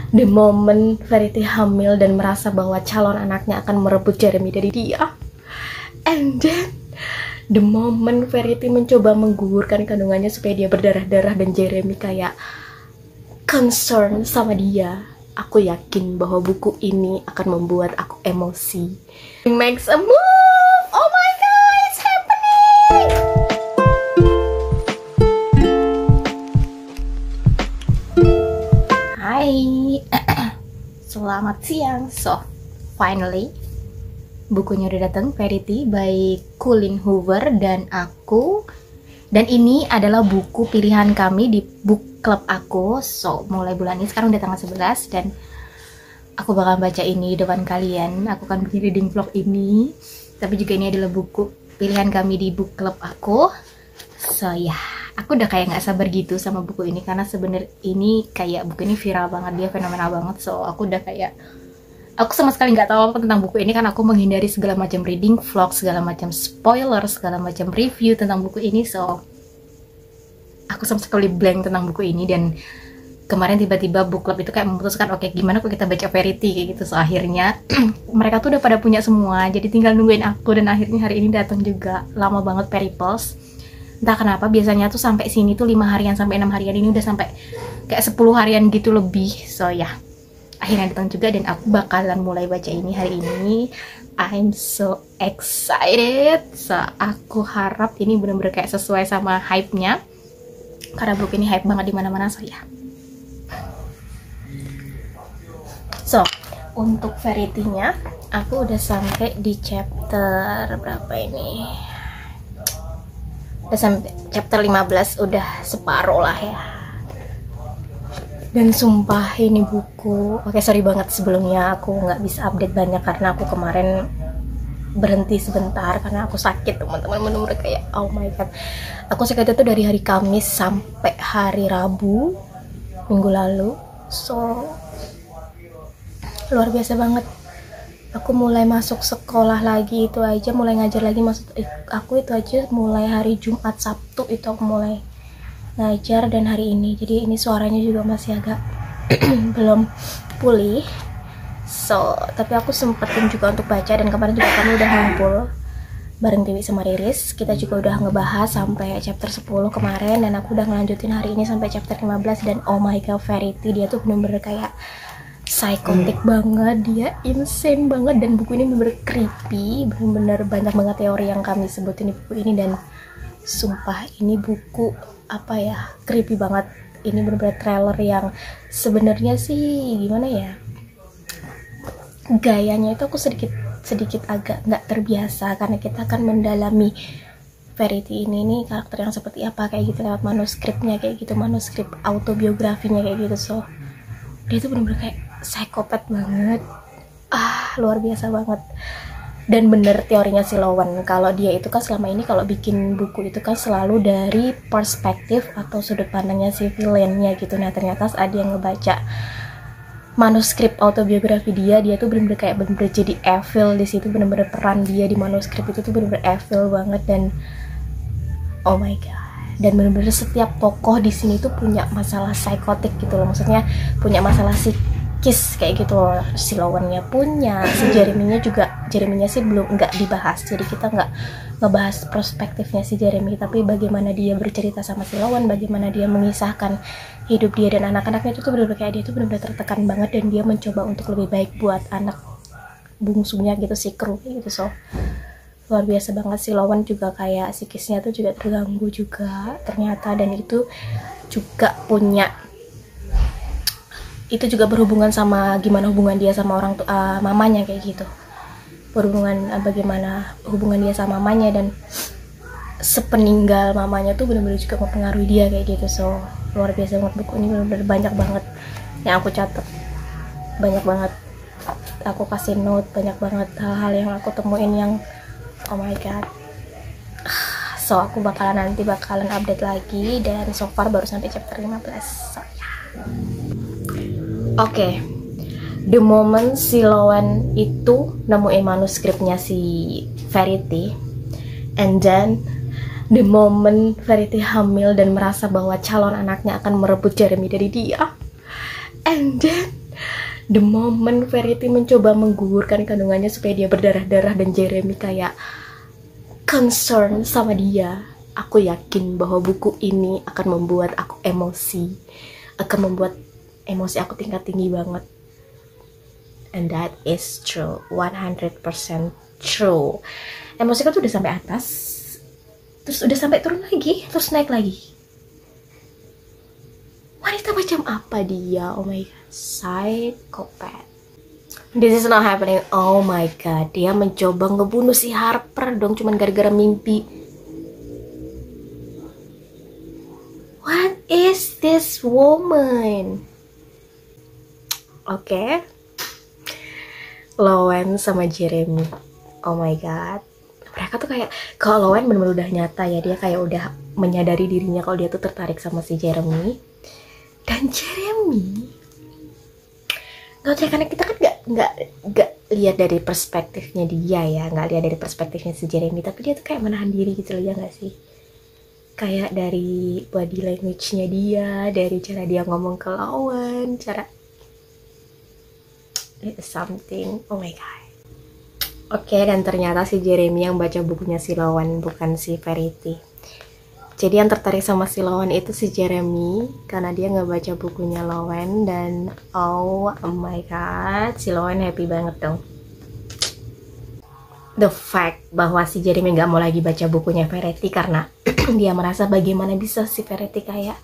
The moment Verity hamil dan merasa bahwa calon anaknya akan merebut Jeremy dari dia. And then the moment Verity mencoba menggugurkan kandungannya supaya dia berdarah-darah dan Jeremy kayak concern sama dia. Aku yakin bahwa buku ini akan membuat aku emosi. He makes a move. Oh my god, it's happening. Hai. Selamat siang. So, finally bukunya udah datang, Verity by Colleen Hoover dan aku. Dan ini adalah buku pilihan kami di book club aku. So, mulai bulan ini, sekarang udah tanggal 11 dan aku bakal baca ini di depan kalian. Aku akan bikin reading vlog ini. Tapi juga ini adalah buku pilihan kami di book club aku. So, ya, aku udah kayak nggak sabar gitu sama buku ini karena sebenarnya ini kayak buku ini viral banget, dia fenomenal banget. So, aku udah kayak aku sama sekali nggak tahu apa tentang buku ini kan aku menghindari segala macam reading vlog, segala macam spoiler, segala macam review tentang buku ini. So, aku sama sekali blank tentang buku ini dan kemarin tiba-tiba book club itu kayak memutuskan oke, gimana kok kita baca Verity kayak gitu. So, akhirnya mereka tuh udah pada punya semua, jadi tinggal nungguin aku dan akhirnya hari ini datang juga. Lama banget Periples. Entah kenapa biasanya tuh sampai sini tuh 5 harian sampai 6 harian, ini udah sampai kayak 10 harian gitu lebih. So, ya, akhirnya datang juga dan aku bakalan mulai baca ini hari ini. I'm so excited. So, aku harap ini bener-bener kayak sesuai sama hype-nya karena buku ini hype banget di mana-mana. So, ya. So, untuk Verity-nya aku udah sampai di chapter berapa ini? Udah sampai chapter 15, udah separuh lah ya. Dan sumpah ini buku, oke sorry banget sebelumnya aku nggak bisa update banyak karena aku kemarin berhenti sebentar karena aku sakit teman-teman, bener-bener kayak oh my god. Aku sakit itu dari hari Kamis sampai hari Rabu minggu lalu. So, luar biasa banget. Aku mulai masuk sekolah lagi itu aja, mulai ngajar lagi, maksud aku itu aja mulai hari Jumat, Sabtu itu aku mulai ngajar dan hari ini. Jadi ini suaranya juga masih agak belum pulih. So, tapi aku sempetin juga untuk baca dan kemarin juga kami udah ngumpul bareng Dewi sama Riris. Kita juga udah ngebahas sampai chapter 10 kemarin dan aku udah ngelanjutin hari ini sampai chapter 15 dan oh my god, Verity dia tuh bener-bener kayak psychotic banget, dia insane banget dan buku ini bener-bener creepy, bener-bener banyak banget teori yang kami sebutin di buku ini dan sumpah ini buku apa ya, creepy banget. Ini bener-bener trailer yang sebenarnya sih gimana ya, gayanya itu aku sedikit agak nggak terbiasa karena kita akan mendalami Verity ini nih karakter yang seperti apa kayak gitu lewat manuskripnya kayak gitu, manuskrip autobiografinya kayak gitu. So, dia tuh bener-bener kayak psikopat banget, luar biasa banget. Dan bener teorinya si Lowen, kalau dia itu kan selama ini kalau bikin buku itu kan selalu dari perspektif atau sudut pandangnya si villainnya gitu. Nah ternyata ada yang ngebaca manuskrip autobiografi dia tuh bener-bener kayak bener-bener jadi evil di situ, bener-bener peran dia di manuskrip itu tuh bener-bener evil banget dan oh my god. Dan bener-bener setiap tokoh di sini tuh punya masalah psikotik gitu loh, maksudnya punya masalah psikis kayak gitu loh. Si Lowen-nya punya, si Jeremy-nya juga, Jeremy-nya sih belum nggak dibahas, jadi kita nggak ngebahas perspektifnya si Jeremy, tapi bagaimana dia bercerita sama si Lowen, bagaimana dia mengisahkan hidup dia dan anak-anaknya itu tuh bener-bener kayak dia tuh bener-bener tertekan banget dan dia mencoba untuk lebih baik buat anak bungsunya gitu, si Kru gitu. So, luar biasa banget. Si Lowen juga kayak psikisnya tuh juga terganggu juga ternyata, dan itu juga punya, itu juga berhubungan sama gimana hubungan dia sama orang mamanya kayak gitu, berhubungan bagaimana hubungan dia sama mamanya dan sepeninggal mamanya tuh benar-benar juga mempengaruhi dia kayak gitu. So, luar biasa banget buku ini, benar-benar banyak banget yang aku catat, banyak banget aku kasih note, banyak banget hal-hal yang aku temuin yang oh my god. So, aku bakalan update lagi dan so far baru sampai chapter 15. So, ya. Oke. The moment si Lowen itu nemuin manuskripnya si Verity, and then the moment Verity hamil dan merasa bahwa calon anaknya akan merebut Jeremy dari dia, and then The moment Verity mencoba menggugurkan kandungannya supaya dia berdarah-darah dan Jeremy kayak concern sama dia, aku yakin bahwa buku ini akan membuat aku emosi, akan membuat emosi aku tingkat tinggi banget. And that is true, 100% true. Emosiku tuh udah sampai atas, terus udah sampai turun lagi, terus naik lagi. Wanita macam apa dia? Oh my god, psychopath. This is not happening. Oh my god, dia mencoba ngebunuh si Harper dong, cuman gara-gara mimpi. What is this woman? Oke. Lowen sama Jeremy. Oh my god. Mereka tuh kayak, kalau Lowen bener-bener udah nyata ya, dia kayak udah menyadari dirinya kalau dia tuh tertarik sama si Jeremy. Dan Jeremy, nggak tahu karena kita kan nggak lihat dari perspektifnya dia ya, nggak lihat dari perspektifnya si Jeremy, tapi dia tuh kayak menahan diri gitu loh, ya nggak sih? Kayak dari body language-nya dia, dari cara dia ngomong ke lawan, cara it's something, oh my god. Oke, dan ternyata si Jeremy yang baca bukunya si Lawan, bukan si Verity. Jadi yang tertarik sama si Lawan itu si Jeremy, karena dia nggak baca bukunya Lawan. Dan oh my god, si Lawan happy banget dong. The fact bahwa si Jeremy nggak mau lagi baca bukunya Verity karena dia merasa bagaimana bisa si Verity kayak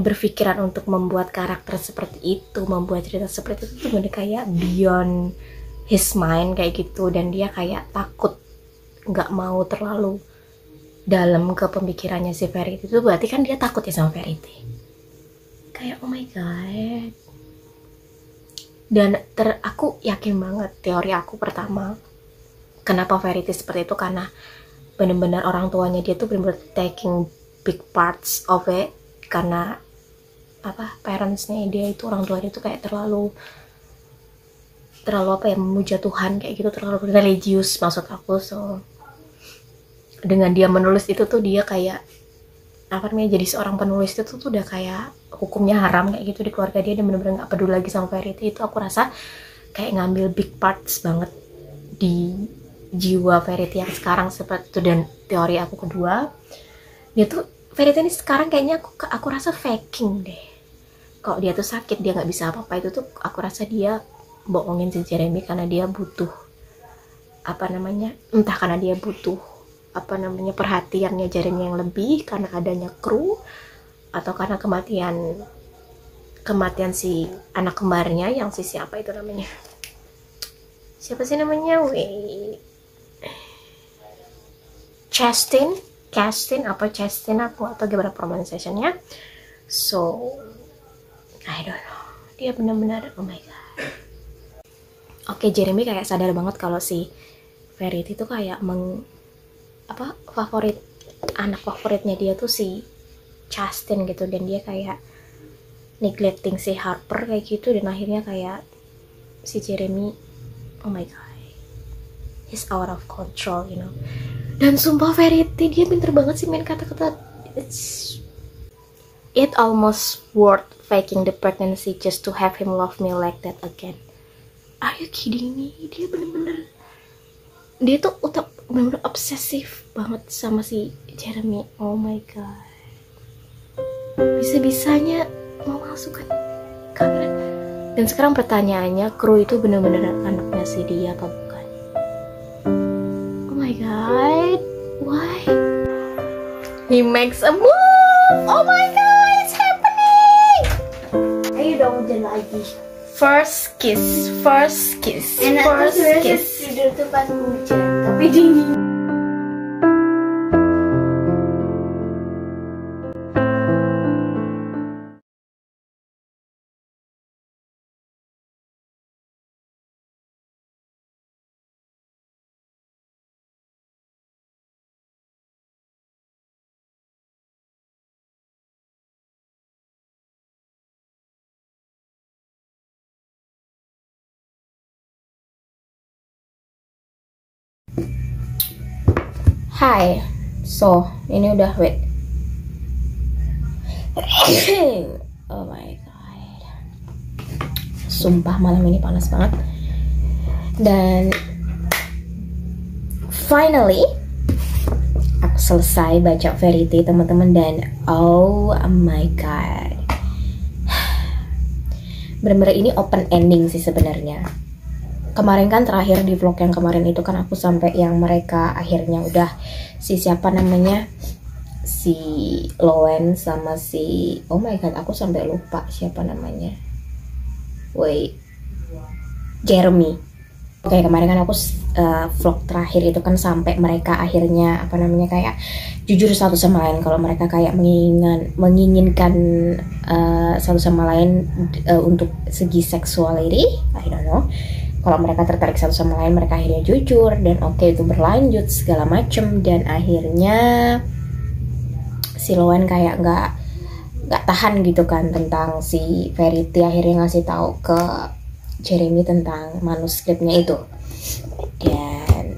berpikiran untuk membuat karakter seperti itu, membuat cerita seperti itu tuh bener kayak beyond his mind kayak gitu. Dan dia kayak takut, nggak mau terlalu dalam ke pemikirannya si Verity itu, berarti kan dia takut ya sama Verity. Kayak oh my god. Dan aku yakin banget, teori aku pertama kenapa Verity seperti itu, karena bener-bener orang tuanya dia tuh bener-bener taking big parts of it. Karena parentsnya dia itu, orang tuanya itu kayak terlalu memuja Tuhan kayak gitu, terlalu religius maksud aku. So dengan dia menulis itu tuh dia kayak jadi seorang penulis itu tuh udah kayak hukumnya haram kayak gitu di keluarga dia, dan bener-bener nggak peduli lagi sama Verity. Itu aku rasa kayak ngambil big parts banget di jiwa Verity yang sekarang seperti itu. Dan teori aku kedua, dia tuh Verity ini sekarang kayaknya aku rasa faking deh. Kalau dia tuh sakit, dia nggak bisa apa-apa, itu tuh aku rasa dia bohongin si Jeremy karena dia butuh entah karena dia butuh perhatiannya Jeremy yang lebih karena adanya kru, atau karena kematian si anak kembarnya yang siapa itu namanya, siapa sih namanya, Chastin aku atau gimana pronunciation-nya. So I don't know, dia benar-benar oh my god. Oke, Jeremy kayak sadar banget kalau si Verity itu kayak anak favoritnya dia tuh si Chastin gitu, dan dia kayak neglecting si Harper kayak gitu. Dan akhirnya kayak si Jeremy, oh my god, he's out of control, you know. Dan sumpah Verity dia pinter banget sih main kata-kata. It almost worth faking the pregnancy just to have him love me like that again. Are you kidding me? Dia bener-bener, dia tuh bener-bener obsesif banget sama si Jeremy. Oh my god, bisa-bisanya mau masukkan kamera. Dan sekarang pertanyaannya, kru itu bener-bener anaknya si dia apa bukan? Oh my god, why? He makes a move. Oh my god, it's happening. Ayo dong, hujan lagi. First kiss. Enak First tuh kiss. tidur tuh pas hujan, tapi dingin. Hai, so ini udah wait. Oh my god. sumpah malam ini panas banget. Dan finally aku selesai baca Verity teman-teman, dan oh my god, bener-bener ini open ending sih sebenarnya. Kemarin kan terakhir di vlog yang kemarin itu kan aku sampai yang mereka akhirnya udah si siapa namanya, si Lowen sama si, oh my god aku sampai lupa siapa namanya, Jeremy. Oke, kemarin kan aku vlog terakhir itu kan sampai mereka akhirnya apa namanya kayak jujur satu sama lain, kalau mereka kayak menginginkan satu sama lain untuk segi sexuality, I don't know. Kalau mereka tertarik satu sama lain, mereka akhirnya jujur dan oke, itu berlanjut segala macem, dan akhirnya si Lowen kayak nggak tahan gitu kan tentang si Verity akhirnya ngasih tahu ke Jeremy tentang manuskripnya itu, dan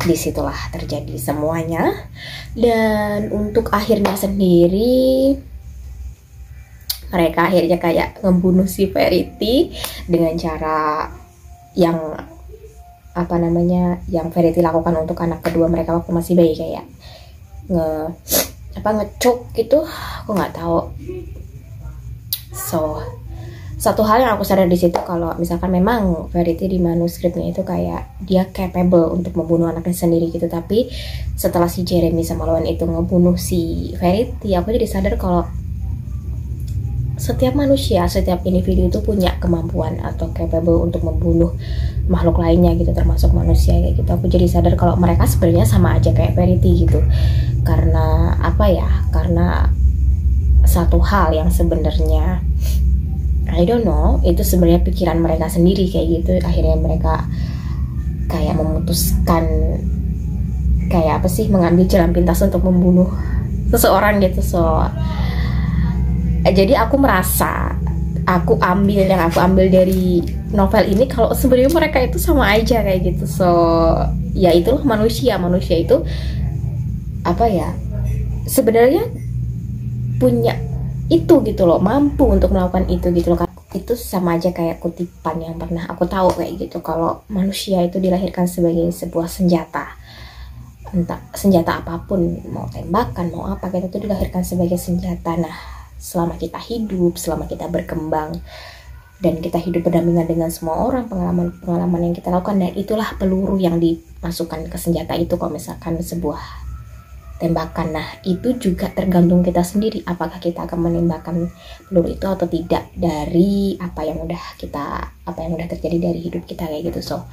disitulah terjadi semuanya. Dan untuk akhirnya sendiri mereka akhirnya kayak ngebunuh si Verity dengan cara yang apa namanya yang Verity lakukan untuk anak kedua mereka waktu masih bayi, kayak ngecok gitu, aku nggak tahu. So satu hal yang aku sadar di situ, kalau misalkan memang Verity di manuskripnya itu kayak dia capable untuk membunuh anaknya sendiri gitu, tapi setelah si Jeremy sama Lowen itu ngebunuh si Verity, aku jadi sadar kalau setiap manusia, setiap individu itu punya kemampuan atau capable untuk membunuh makhluk lainnya gitu, termasuk manusia kayak gitu. Aku jadi sadar kalau mereka sebenarnya sama aja kayak Verity gitu. Karena apa ya? Karena satu hal yang sebenarnya I don't know, itu sebenarnya pikiran mereka sendiri kayak gitu. Akhirnya mereka kayak memutuskan kayak apa sih, mengambil jalan pintas untuk membunuh seseorang gitu. So jadi aku merasa aku ambil dari novel ini kalau sebenarnya mereka itu sama aja kayak gitu. So ya itulah manusia itu apa ya, sebenarnya punya itu gitu loh, mampu untuk melakukan itu gitu loh. Itu sama aja kayak kutipan yang pernah aku tahu kayak gitu, kalau manusia itu dilahirkan sebagai sebuah senjata, entah senjata apapun, mau tembakan mau apa, kita tuh dilahirkan sebagai senjata. Nah selama kita hidup, selama kita berkembang dan kita hidup berdampingan dengan semua orang, pengalaman yang kita lakukan, dan itulah peluru yang dimasukkan ke senjata itu. Kalau misalkan sebuah tembakan, nah itu juga tergantung kita sendiri, apakah kita akan menembakkan peluru itu atau tidak, dari apa yang udah terjadi dari hidup kita kayak gitu. So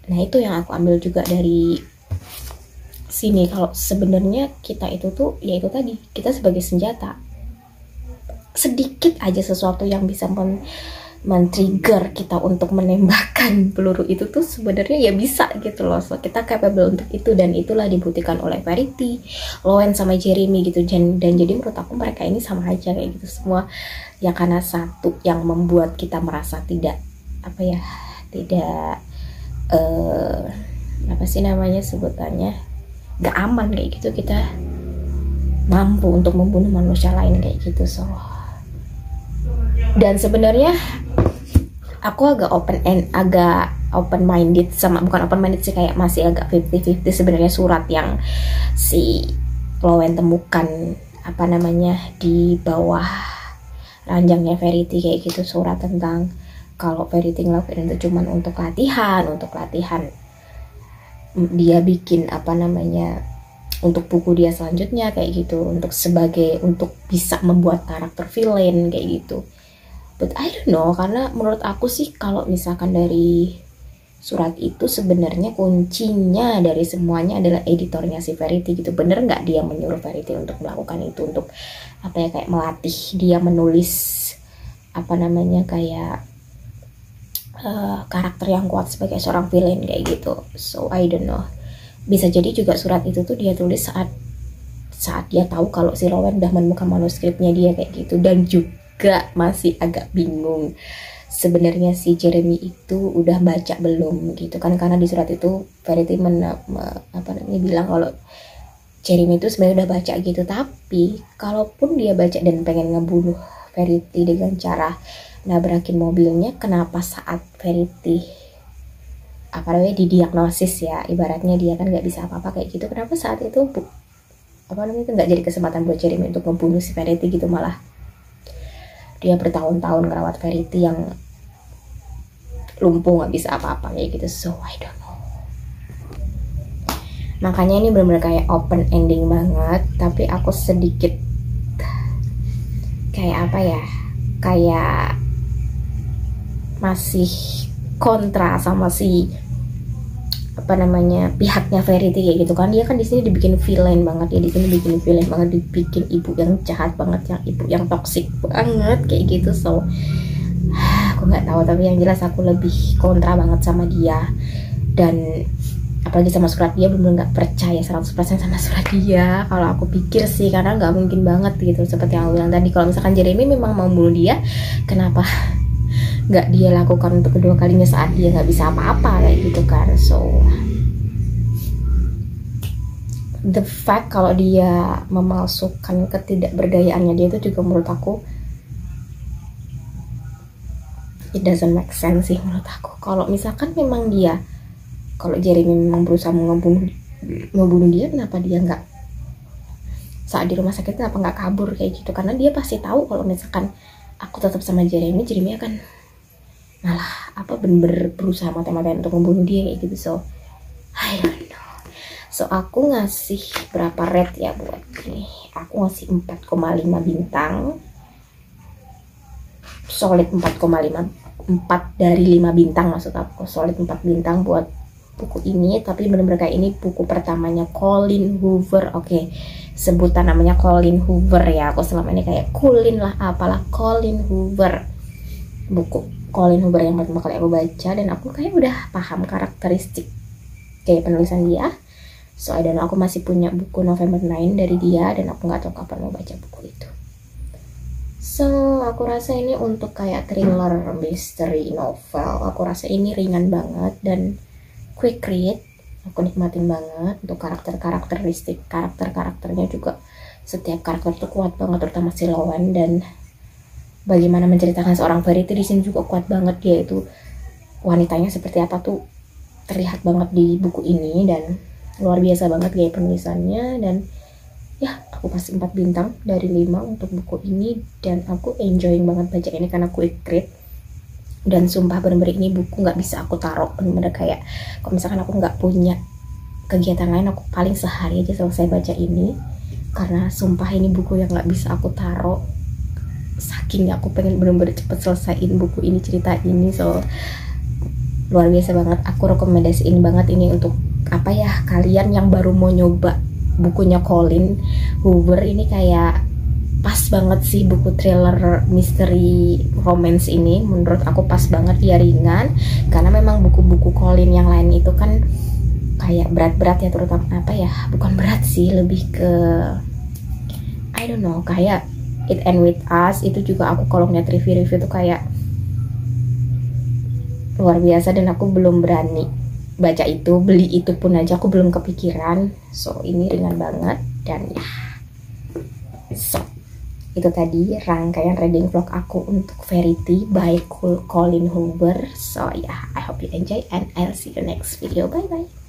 nah itu yang aku ambil juga dari sini, kalau sebenarnya kita itu tuh ya itu tadi, kita sebagai senjata. Sedikit aja sesuatu yang bisa men-trigger kita untuk menembakkan peluru itu tuh sebenarnya ya bisa gitu loh. So kita capable untuk itu, dan itulah dibuktikan oleh Verity, Lowen sama Jeremy gitu. Dan jadi menurut aku mereka ini sama aja kayak gitu semua ya, karena satu yang membuat kita merasa tidak apa ya, tidak apa sih namanya sebutannya, gak aman kayak gitu, kita mampu untuk membunuh manusia lain kayak gitu. So dan sebenarnya aku agak open minded sama, bukan open minded sih, kayak masih agak 50-50 sebenarnya surat yang si Lowen temukan apa namanya di bawah ranjangnya Verity kayak gitu, surat tentang kalau Verity ngelakuin itu cuman untuk latihan dia bikin apa namanya untuk buku dia selanjutnya kayak gitu, untuk bisa membuat karakter villain kayak gitu. But I don't know, karena menurut aku sih kalau misalkan dari surat itu sebenarnya kuncinya dari semuanya adalah editornya si Verity gitu. Bener nggak dia menyuruh Verity untuk melakukan itu, untuk apa ya, kayak melatih dia menulis apa namanya kayak karakter yang kuat sebagai seorang villain kayak gitu. So I don't know, bisa jadi juga surat itu tuh dia tulis saat dia tahu kalau si Lowen udah menemukan manuskripnya dia kayak gitu. Dan juga masih agak bingung sebenarnya si Jeremy itu udah baca belum gitu kan, karena di surat itu Verity bilang kalau Jeremy itu sebenarnya udah baca gitu. Tapi kalaupun dia baca dan pengen ngebunuh Verity dengan cara nabrakin mobilnya. Kenapa saat Verity didiagnosis ya, ibaratnya dia kan nggak bisa apa-apa kayak gitu, kenapa saat itu itu nggak jadi kesempatan buat Jeremy untuk membunuh si Verity gitu, malah dia bertahun-tahun ngerawat Verity yang lumpuh nggak bisa apa-apa kayak gitu. So I don't know, makanya ini benar-benar kayak open ending banget, tapi aku sedikit kayak kayak masih kontra sama si pihaknya Verity kayak gitu kan. Dia kan di sini dibikin villain banget ya, dibikin ibu yang jahat banget, yang ibu yang toksik banget kayak gitu. So aku nggak tahu, tapi yang jelas aku lebih kontra banget sama dia, dan apalagi sama surat dia. Bener nggak percaya 100% sama surat dia. Kalau aku pikir sih, karena nggak mungkin banget gitu, seperti yang aku bilang tadi, kalau misalkan Jeremy memang mau bunuh dia, kenapa nggak dia lakukan untuk kedua kalinya saat dia nggak bisa apa-apa kayak gitu kan. So the fact kalau dia memalsukan ketidakberdayaannya dia itu juga menurut aku it doesn't make sense sih menurut aku. Kalau misalkan memang dia, kalau Jeremy memang berusaha membunuh dia, kenapa dia nggak saat di rumah sakit, kenapa nggak kabur kayak gitu? Karena dia pasti tahu kalau misalkan aku tetap sama Jeremy akan malah bener-bener berusaha mati-matian untuk membunuh dia kayak gitu. So I don't know. So aku ngasih berapa rate ya buat ini? Aku ngasih 4,5 bintang. Solid 4,5, 4 dari 5 bintang maksud aku. Solid 4 bintang buat buku ini. Tapi bener-bener kayak ini buku pertamanya Colleen Hoover. Oke, sebutan namanya Colleen Hoover ya. Aku selama ini kayak Colleen lah, apalah, Colleen Hoover. Buku Colleen Hoover yang pertama kali aku baca, dan aku kayak udah paham karakteristik kayak penulisan dia. So I don't know, aku masih punya buku November 9 dari dia, dan aku nggak tahu kapan mau baca buku itu. So aku rasa ini untuk kayak thriller mystery novel, aku rasa ini ringan banget dan quick read. Aku nikmatin banget untuk karakteristik karakternya juga. Setiap karakter tuh kuat banget, terutama si Lowen, dan bagaimana menceritakan seorang Verity di sini juga kuat banget. Dia itu wanitanya seperti apa tuh terlihat banget di buku ini, dan luar biasa banget gaya penulisannya. Dan ya, aku kasih 4 bintang dari 5 untuk buku ini, dan aku enjoying banget baca ini karena quick read. Dan sumpah bener-bener ini buku nggak bisa aku taruh, bener-bener kayak kalau misalkan aku nggak punya kegiatan lain, aku paling sehari aja selesai baca ini, karena sumpah ini buku yang nggak bisa aku taruh, saking aku pengen bener-bener cepet selesaiin buku ini, cerita ini. So luar biasa banget, aku rekomendasiin banget ini untuk kalian yang baru mau nyoba bukunya Colleen Hoover. Ini kayak pas banget sih, buku thriller mystery romance ini menurut aku pas banget. Dia ringan, karena memang buku-buku Colleen yang lain itu kan kayak berat-berat ya, terutama bukan berat sih, lebih ke I don't know, kayak It End With Us itu juga aku kalau ngeliat review-review tuh kayak luar biasa, dan aku belum berani baca itu, beli itu pun aja aku belum kepikiran. So ini ringan banget, dan ya, so itu tadi rangkaian reading vlog aku untuk Verity by Colleen Hoover. So yeah, I hope you enjoy and I'll see you next video. Bye bye.